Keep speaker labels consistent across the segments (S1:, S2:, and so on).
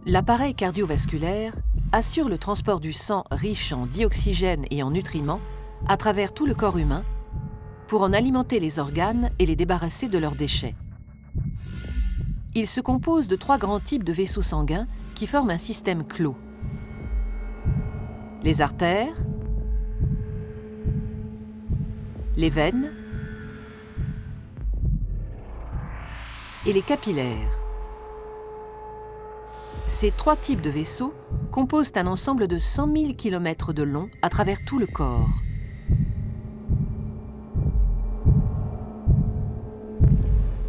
S1: L'appareil cardiovasculaire assure le transport du sang riche en dioxygène et en nutriments à travers tout le corps humain pour en alimenter les organes et les débarrasser de leurs déchets. Il se compose de 3 grands types de vaisseaux sanguins qui forment un système clos. Les artères, les veines et les capillaires. Ces 3 types de vaisseaux composent un ensemble de 100 000 km de long à travers tout le corps.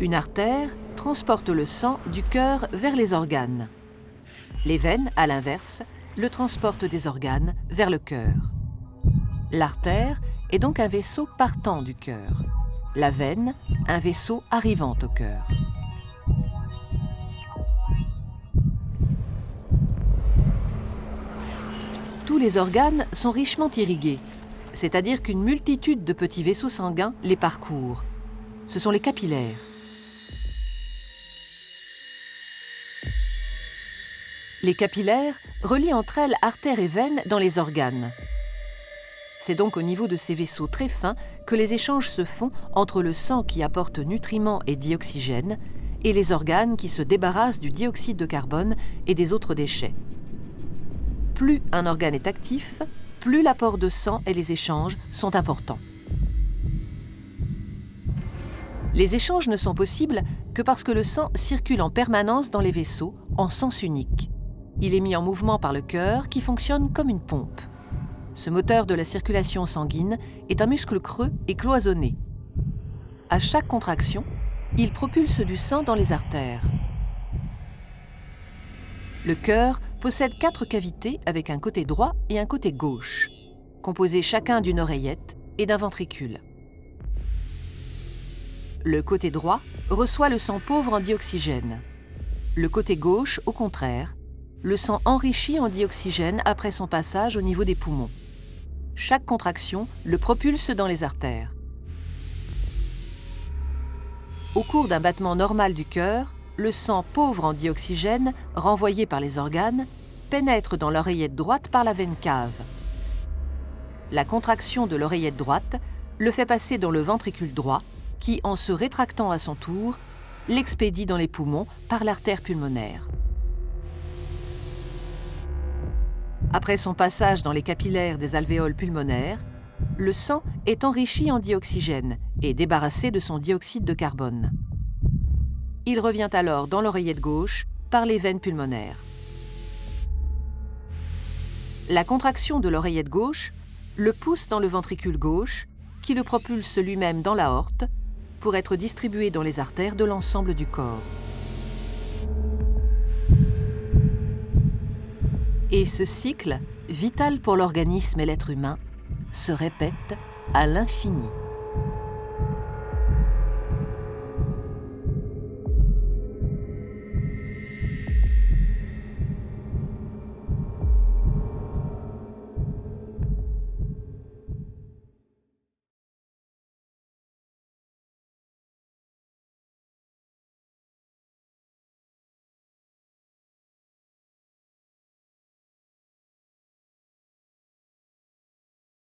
S1: Une artère transporte le sang du cœur vers les organes. Les veines, à l'inverse, le transportent des organes vers le cœur. L'artère est donc un vaisseau partant du cœur. La veine, un vaisseau arrivant au cœur. Tous les organes sont richement irrigués, c'est-à-dire qu'une multitude de petits vaisseaux sanguins les parcourent. Ce sont les capillaires. Les capillaires relient entre elles artères et veines dans les organes. C'est donc au niveau de ces vaisseaux très fins que les échanges se font entre le sang qui apporte nutriments et dioxygène et les organes qui se débarrassent du dioxyde de carbone et des autres déchets. Plus un organe est actif, plus l'apport de sang et les échanges sont importants. Les échanges ne sont possibles que parce que le sang circule en permanence dans les vaisseaux en sens unique. Il est mis en mouvement par le cœur qui fonctionne comme une pompe. Ce moteur de la circulation sanguine est un muscle creux et cloisonné. À chaque contraction, il propulse du sang dans les artères. Le cœur possède 4 cavités avec un côté droit et un côté gauche, composés chacun d'une oreillette et d'un ventricule. Le côté droit reçoit le sang pauvre en dioxygène. Le côté gauche, au contraire, le sang enrichi en dioxygène après son passage au niveau des poumons. Chaque contraction le propulse dans les artères. Au cours d'un battement normal du cœur, le sang pauvre en dioxygène, renvoyé par les organes, pénètre dans l'oreillette droite par la veine cave. La contraction de l'oreillette droite le fait passer dans le ventricule droit, qui, en se rétractant à son tour, l'expédie dans les poumons par l'artère pulmonaire. Après son passage dans les capillaires des alvéoles pulmonaires, le sang est enrichi en dioxygène et débarrassé de son dioxyde de carbone. Il revient alors dans l'oreillette gauche par les veines pulmonaires. La contraction de l'oreillette gauche le pousse dans le ventricule gauche, qui le propulse lui-même dans l'aorte pour être distribué dans les artères de l'ensemble du corps. Et ce cycle, vital pour l'organisme et l'être humain, se répète à l'infini.